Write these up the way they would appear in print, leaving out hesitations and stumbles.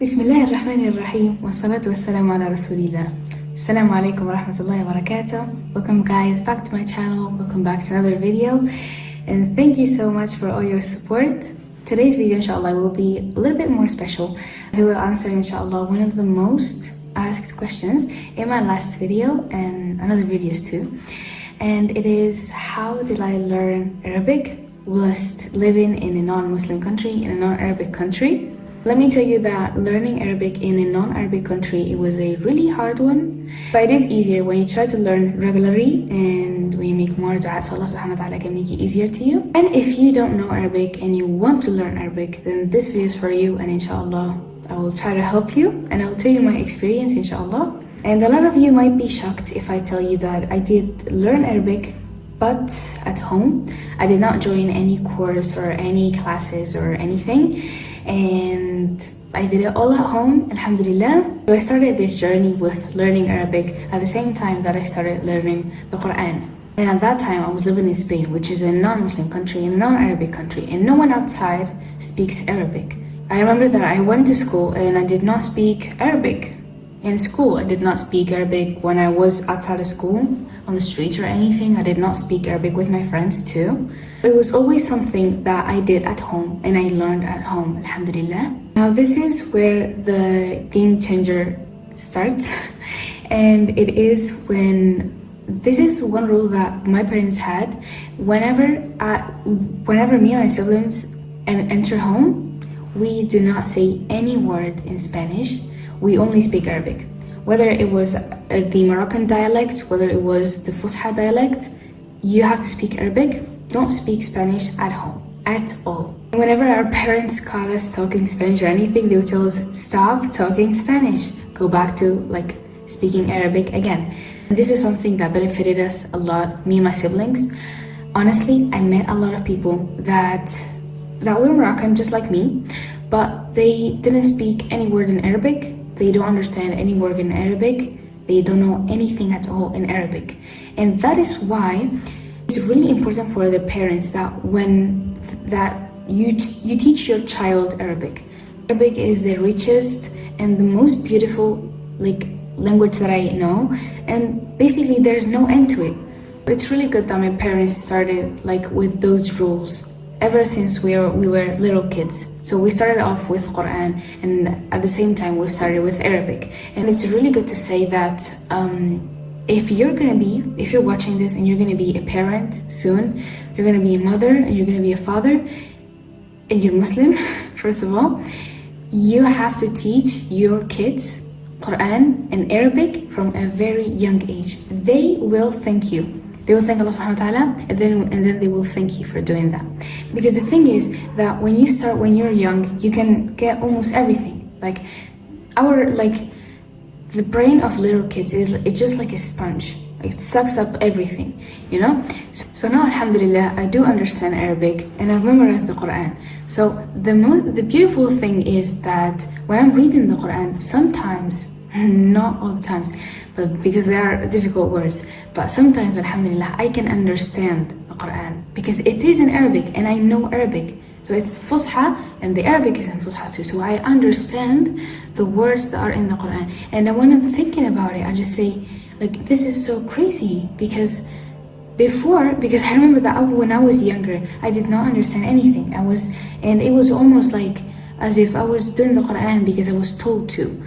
بسم الله الرحمن الرحيم والصلاة والسلام على رسول الله. Assalamu alaikum wa rahmatullahi wa barakatuh. Welcome guys back to my channel. Welcome back to another video. And thank you so much for all your support. Today's video inshallah will be a little bit more special, as we will answer inshallah one of the most asked questions in my last video and another videos too. And it is, how did I learn Arabic whilst living in a non-Muslim country, in a non-Arabic country? Let me tell you that learning Arabic in a non-Arabic country, it was a really hard one, but it is easier when you try to learn regularly and when you make more du'a, so Allah subhanahu wa ta'ala can make it easier to you. And if you don't know Arabic and you want to learn Arabic, then this video is for you, and inshallah I will try to help you and I'll tell you my experience inshallah. And a lot of you might be shocked if I tell you that I did learn Arabic but at home. I did not join any course or any classes or anything, and I did it all at home, alhamdulillah. So I started this journey with learning Arabic at the same time that I started learning the Quran. And at that time I was living in Spain, which is a non-Muslim country, a non-Arabic country, and no one outside speaks Arabic. I remember that I went to school and I did not speak Arabic in school. I did not speak Arabic when I was outside of school, on the streets or anything. I did not speak Arabic with my friends too. It was always something that I did at home and I learned at home, alhamdulillah. Now this is where the game changer starts. And it is when, this is one rule that my parents had. Whenever me and my siblings enter home, we do not say any word in Spanish. We only speak Arabic. Whether it was the Moroccan dialect, whether it was the Fusha dialect, you have to speak Arabic. Don't speak Spanish at home, at all. Whenever our parents caught us talking Spanish or anything, they would tell us, stop talking Spanish. Go back to speaking Arabic again. And this is something that benefited us a lot, me and my siblings. Honestly, I met a lot of people that were Moroccan just like me, but they didn't speak any word in Arabic. They don't understand any word in Arabic. They don't know anything at all in Arabic. And that is why it's really important for the parents that you teach your child Arabic. Arabic is the richest and the most beautiful language that I know, and basically there's no end to it. It's really good that my parents started with those rules ever since we were little kids. So we started off with Quran, and at the same time we started with Arabic. And it's really good to say that if you're watching this and you're gonna be a parent soon, you're gonna be a mother and you're gonna be a father, and you're Muslim, first of all, you have to teach your kids Quran and Arabic from a very young age. They will thank you. They will thank Allah subhanahu wa ta'ala, and then they will thank you for doing that. Because the thing is that when you're young, you can get almost everything. The brain of little kids it's just like a sponge. It sucks up everything, you know? So now, alhamdulillah, I do understand Arabic and I've memorized the Quran. So the beautiful thing is that when I'm reading the Quran, sometimes, not all the times, but because they are difficult words, but sometimes, alhamdulillah, I can understand the Quran because it is in Arabic and I know Arabic. So it's Fusha and the Arabic is in Fusha too. So I understand the words that are in the Quran. And when I'm thinking about it, I just say, this is so crazy, because I remember that when I was younger, I did not understand anything. And it was almost as if I was doing the Quran because I was told to.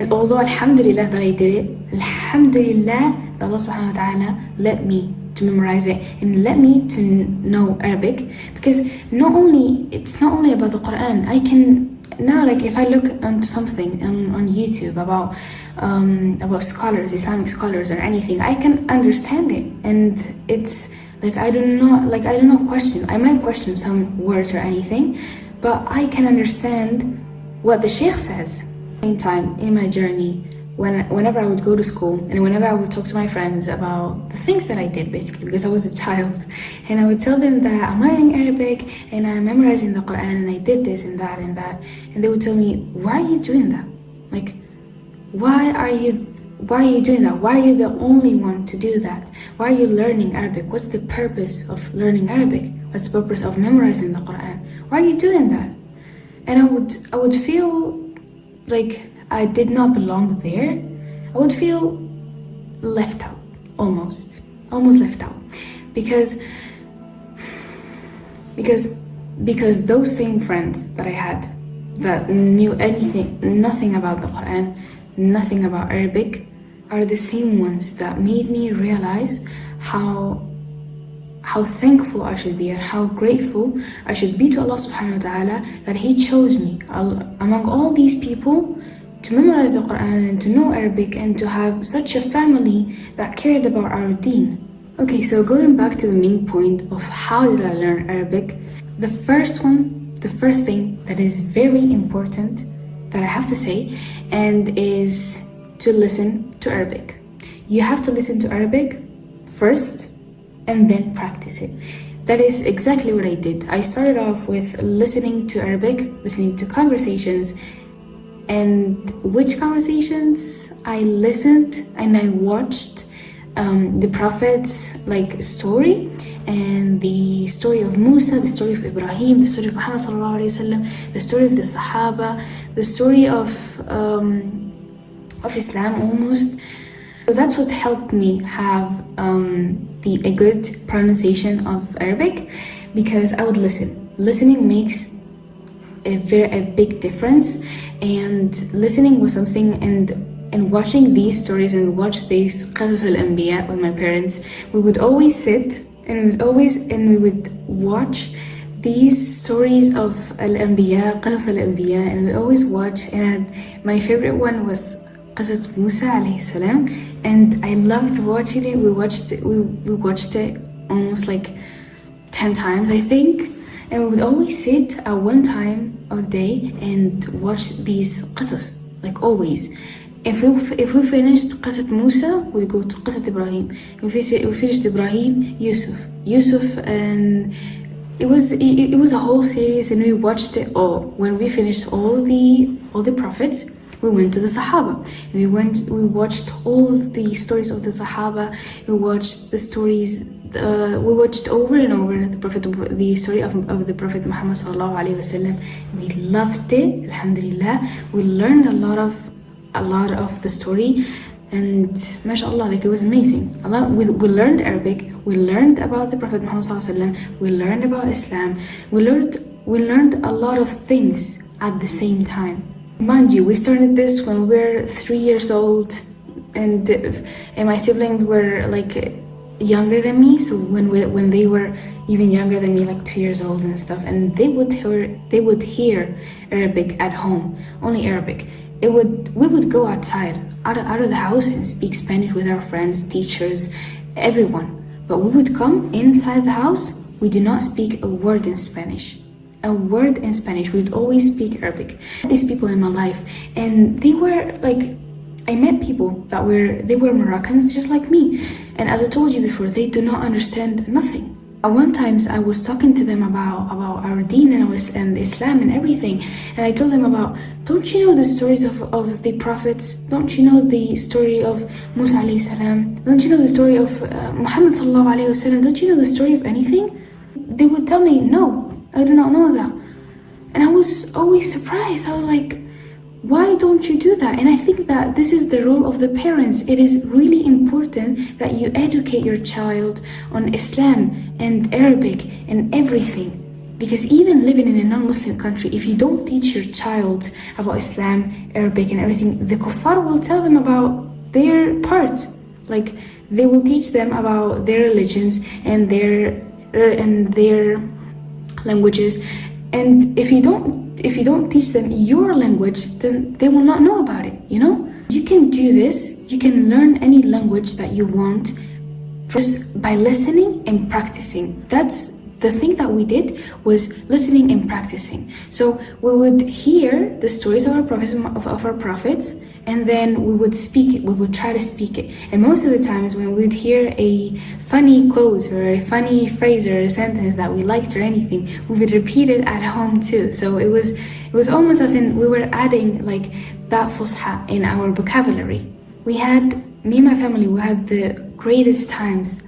Although alhamdulillah that I did it, alhamdulillah that Allah subhanahu wa ta'ala let me to memorize it and let me to know Arabic, because it's not only about the Quran. I can now, if I look onto something on YouTube about scholars, Islamic scholars or anything, I can understand it, and it's I don't question. I might question some words or anything, but I can understand what the Sheikh says. Same time in my journey, whenever I would go to school and whenever I would talk to my friends about the things that I did, basically because I was a child, and I would tell them that I'm learning Arabic and I'm memorizing the Quran and I did this and that, and they would tell me, why are you doing that? Why are you doing that? Why are you the only one to do that? Why are you learning Arabic? What's the purpose of learning Arabic? What's the purpose of memorizing the Quran? Why are you doing that? And I would feel like I did not belong there, I would feel left out, almost left out, because those same friends that I had that knew nothing about the Quran, nothing about Arabic, are the same ones that made me realize how thankful I should be and how grateful I should be to Allah subhanahu wa ta'ala that He chose me among all these people to memorize the Quran and to know Arabic and to have such a family that cared about our deen. Okay, so going back to the main point of how did I learn Arabic, the first thing that is very important that I have to say and is to listen to Arabic. You have to listen to Arabic first and then practice it. That is exactly what I did. I started off with listening to Arabic, listening to conversations, and which conversations? I listened and I watched the Prophet's story, and the story of Musa, the story of Ibrahim, the story of Muhammad sallallahu alaihi wasallam, the story of the Sahaba, the story of Islam almost. So that's what helped me have a good pronunciation of Arabic, because I would listen. Listening makes a big difference, and listening was something, and watching these stories and watch these Qasas al-Anbiya with my parents, we would always sit and we would watch these stories of al-Anbiya, Qasas al-Anbiya, and we always watch, and my favorite one was Qasas Musa alayhi salam, and I loved watching it. We watched it almost 10 times, I think, and we would always sit at one time of the day and watch these qasas, always. If we finished Qasat Musa, we go to Qasat Ibrahim. If we finished Ibrahim, Yusuf, and it was a whole series, and we watched it all. When we finished all the prophets, we went to the Sahaba. We watched all the stories of the Sahaba. We watched the stories. We watched over and over the story of the Prophet Muhammad sallallahu alaihi wasallam. We loved it. Alhamdulillah. We learned a lot of the story, and mashallah, it was amazing. We learned Arabic. We learned about the Prophet Muhammad sallallahu alaihi wasallam. We learned about Islam. We learned a lot of things at the same time. Mind you, we started this when we were 3 years old, and my siblings were younger than me, so when they were even younger than me, 2 years old and stuff, and they would hear Arabic at home, only Arabic. We would go outside out of the house and speak Spanish with our friends, teachers, everyone, but we would come inside the house. We did not speak a word in Spanish. We would always speak Arabic. These people in my life, and they were I met people that were Moroccans just like me, and as I told you before, they do not understand nothing. At one times I was talking to them about our deen and Islam and everything, and I told them about, don't you know the stories of the prophets? Don't you know the story of Musa alayhi salam? Don't you know the story of Muhammad sallallahu alayhi wasallam? Don't you know the story of anything? They would tell me, no, I do not know that. And I was always surprised. I was like, why don't you do that? And I think that this is the role of the parents. It is really important that you educate your child on Islam and Arabic and everything. Because even living in a non-Muslim country, if you don't teach your child about Islam, Arabic and everything, the kuffar will tell them about their part. They will teach them about their religions and their languages. And if you don't teach them your language, then they will not know about it, You can do this. You can learn any language that you want just by listening and practicing. That's the thing that we did, was listening and practicing. So we would hear the stories of our prophets, and then we would speak it. We would try to speak it. And most of the times when we would hear a funny quote or a funny phrase or a sentence that we liked or anything, we would repeat it at home too. So it was almost as in we were adding that fusha in our vocabulary. Me and my family, we had the greatest times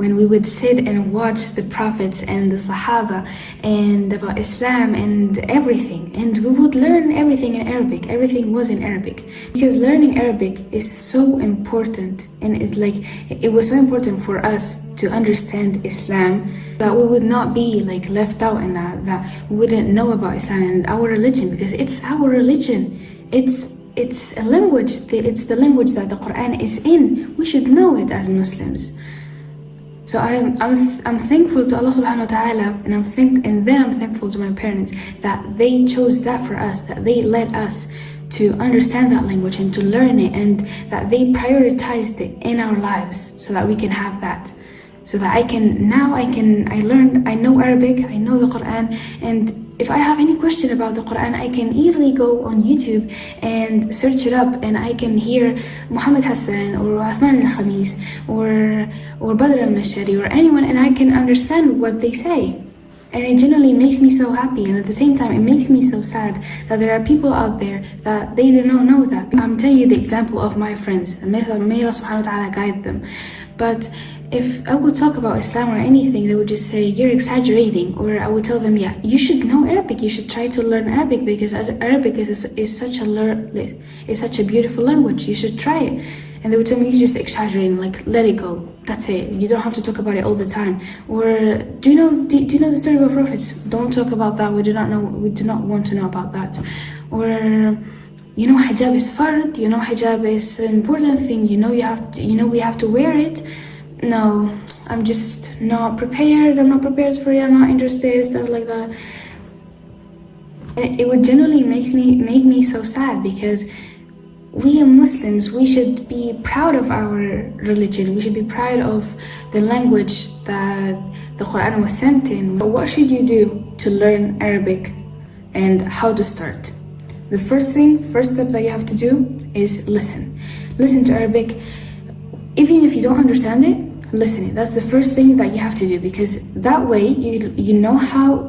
when we would sit and watch the prophets and the Sahaba and about Islam and everything, and we would learn everything in Arabic. Everything was in Arabic, because learning Arabic is so important, and it's like it was so important for us to understand Islam, that we would not be like left out, and that we wouldn't know about Islam and our religion, because it's our religion. It's a language. It's the language that the Quran is in. We should know it as Muslims. So I'm thankful to Allah subhanahu wa ta'ala, and I'm thankful to my parents that they chose that for us, that they led us to understand that language and to learn it, and that they prioritized it in our lives so that we can have that. So that I know Arabic, I know the Quran, and if I have any question about the Quran, I can easily go on YouTube and search it up, and I can hear Muhammad Hassan or Uthman al-Khamis or Badr al-Mashari or anyone, and I can understand what they say. And it genuinely makes me so happy, and at the same time it makes me so sad that there are people out there that they do not know that. I'm telling you the example of my friends, and may Allah subhanahu wa ta'ala guide them. But if I would talk about Islam or anything, they would just say, you're exaggerating. Or I would tell them, yeah, you should know Arabic, you should try to learn Arabic, because Arabic is such a beautiful language, you should try it. And they would tell me, you're just exaggerating, like, let it go, that's it, you don't have to talk about it all the time. Or do you know the story of the prophets? Don't talk about that, we do not want to know about that. Or hijab is fard, hijab is an important thing, we have to wear it. No, I'm just not prepared, I'm not prepared for it, I'm not interested, stuff like that. And it would generally make me so sad, because we Muslims, we should be proud of our religion, we should be proud of the language that the Quran was sent in. So what should you do to learn Arabic, and how to start? The first step that you have to do is listen to Arabic. Even if you don't understand it, listen it. That's the first thing that you have to do, because that way you know how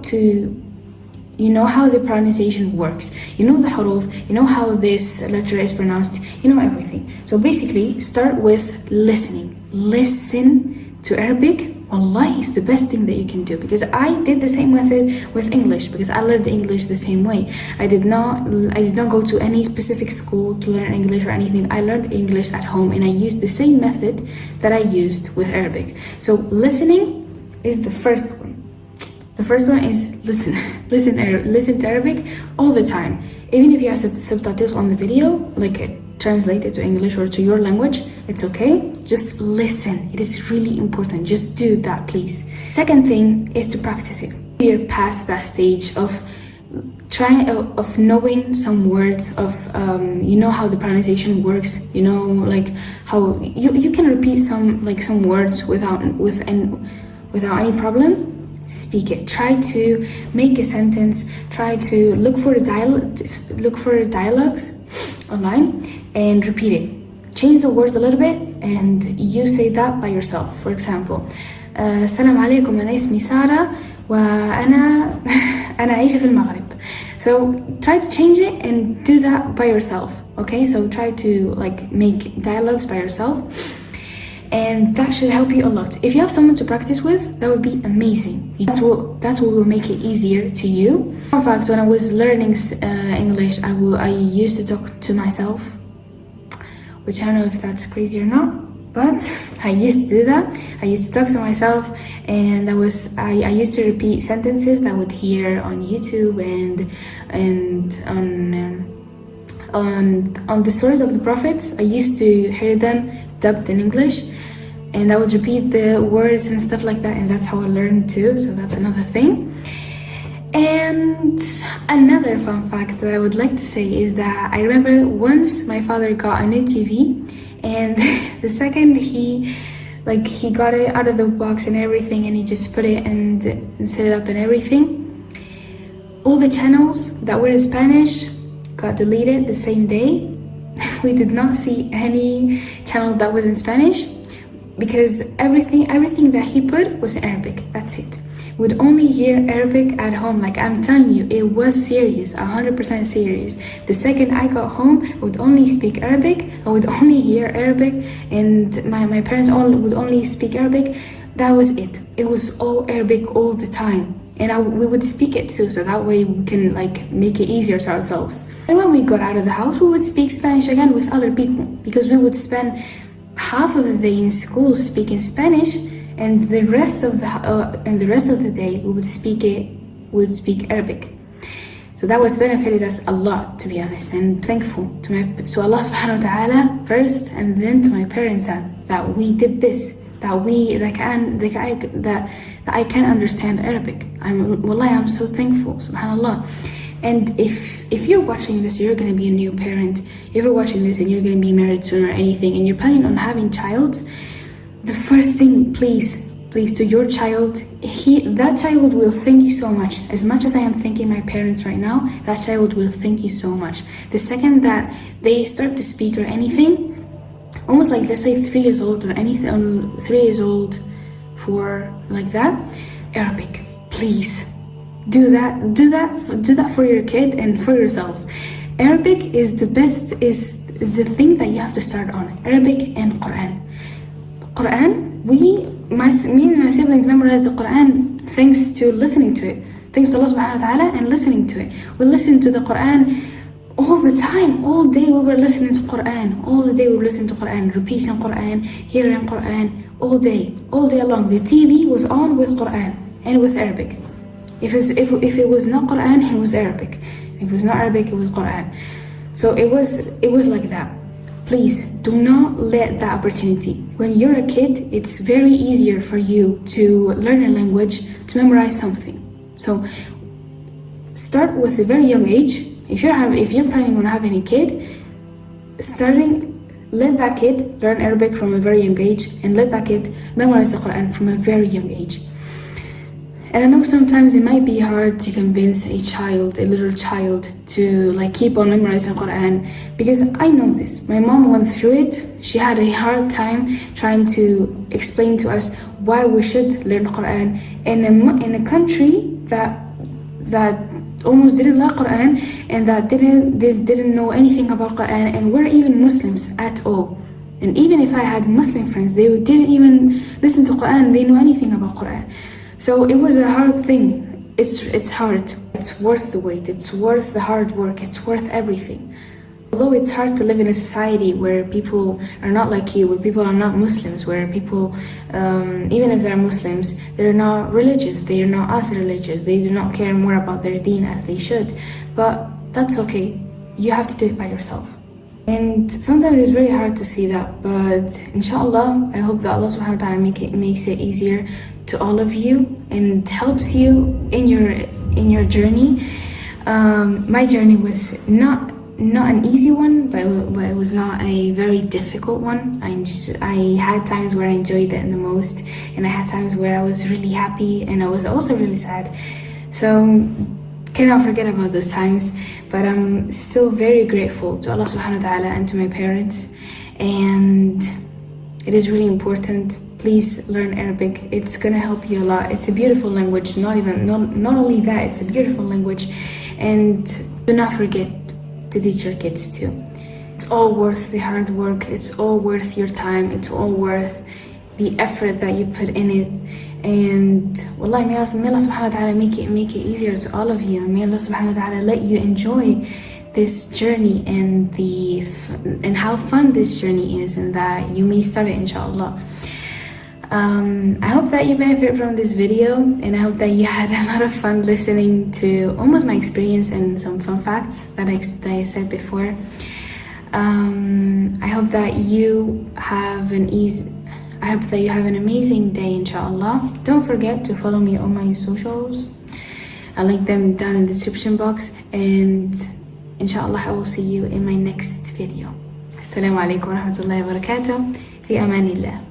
the pronunciation works, you know the huruf, you know how this letter is pronounced, you know everything. So basically start with listening. Listen to Arabic. Wallahi, it's the best thing that you can do, because I did the same method with English, because I learned English the same way. I did not go to any specific school to learn English or anything. I learned English at home, and I used the same method that I used with Arabic. So listening is the first one. The first one is listen to Arabic all the time. Even if you have subtitles on the video, like translate it to English or to your language, it's okay. Just listen. It is really important. Just do that, please. Second thing is to practice it. You're past that stage of knowing some words, of how the pronunciation works, like how you can repeat some words without any problem. Speak it. Try to make a sentence. Try to look for dialogues online and repeat it. Change the words a little bit, and you say that by yourself. For example, السلام عليكم, أنا اسمي سارة وأنا عايشة في المغرب. So try to change it and do that by yourself. Okay, so try to make dialogues by yourself, and that should help you a lot. If you have someone to practice with, that would be amazing. That's what will make it easier to you. In fact, when I was learning English, I used to talk to myself, which I don't know if that's crazy or not, but I used to do that. I used to talk to myself, and I used to repeat sentences that I would hear on YouTube and on the stories of the prophets. I used to hear them dubbed in English, and I would repeat the words and stuff like that, and that's how I learned too. So that's another thing. And another fun fact that I would like to say is that I remember once my father got a new TV, and the second he got it out of the box and everything, and he just put it and set it up and everything, all the channels that were in Spanish got deleted the same day. We did not see any channel that was in Spanish, because everything that he put was in Arabic. That's it. We'd only hear Arabic at home. Like, I'm telling you, it was serious, 100% serious. The second I got home, I would only speak Arabic. I would only hear Arabic, and my parents would only speak Arabic. That was it. It was all Arabic all the time. And we would speak it too, so that way we can like make it easier to ourselves. And when we got out of the house, we would speak Spanish again with other people, because we would spend half of the day in school speaking Spanish, and the rest of the day we would speak Arabic. So that was benefited us a lot, to be honest, and thankful to Allah subhanahu wa ta'ala first, and then to my parents that we did this, that I can understand Arabic. I'm so thankful, subhanallah. And if you're watching this, you're going to be a new parent. If you're watching this and you're going to be married soon or anything, and you're planning on having child, the first thing, please to your child, that child will thank you so much. As much as I am thanking my parents right now, that child will thank you so much. The second that they start to speak or anything, almost like, let's say 3 years old or anything, 3 years old, 4, like that, Arabic, please do that for your kid and for yourself. Arabic is the best, is the thing that you have to start on. Arabic and Quran, me and my siblings memorized the Quran thanks to listening to it, thanks to Allah subhanahu wa ta'ala and listening to it. We listened to the Quran all the time, all day we were listening to Quran, all the day we were listening to Quran, repeating Quran, hearing Quran, all day long. The TV was on with Quran and with Arabic. If it was not Quran, it was Arabic. If it was not Arabic, it was Quran. So it was like that. Please do not let that opportunity. When you're a kid, it's very easier for you to learn a language, to memorize something. So start with a very young age. If you're planning on having a kid, let that kid learn Arabic from a very young age, and let that kid memorize the Quran from a very young age. And I know sometimes it might be hard to convince a little child, to like keep on memorizing Quran, because I know this. My mom went through it. She had a hard time trying to explain to us why we should learn Quran in a country that almost didn't like Quran, and that didn't know anything about Quran, and we're even Muslims at all. And even if I had Muslim friends, they didn't even listen to Quran, they know anything about Quran. So it was a hard thing. It's hard. It's worth the wait. It's worth the hard work. It's worth everything. Although it's hard to live in a society where people are not like you, where people are not Muslims, where people, even if they're Muslims, they're not religious, they are not as religious, they do not care more about their deen as they should. But that's okay. You have to do it by yourself. And sometimes it's very hard to see that, but inshallah, I hope that Allah subhanahu wa ta'ala makes it easier to all of you and helps you in your journey. My journey was not an easy one, but it was not a very difficult one. I had times where I enjoyed it the most, and I had times where I was really happy, and I was also really sad. So cannot forget about those times, but I'm still very grateful to Allah subhanahu wa ta'ala and to my parents. And it is really important. Please learn Arabic. It's gonna help you a lot. It's a beautiful language. Not only that, it's a beautiful language. And do not forget to teach your kids too. It's all worth the hard work. It's all worth your time. It's all worth the effort that you put in it. And wallahi, may Allah subhanahu wa ta'ala make it easier to all of you. May Allah subhanahu wa ta'ala let you enjoy this journey and how fun this journey is, and that you may start it inshallah. I hope that you benefit from this video, and I hope that you had a lot of fun listening to almost my experience and some fun facts that I said before. I hope that you have an amazing day, inshallah. Don't forget to follow me on my socials. I'll link them down in the description box, and inshallah I will see you in my next video. Assalamu alaikum wa rahmatullahi wa barakatuh. Fi amanillah.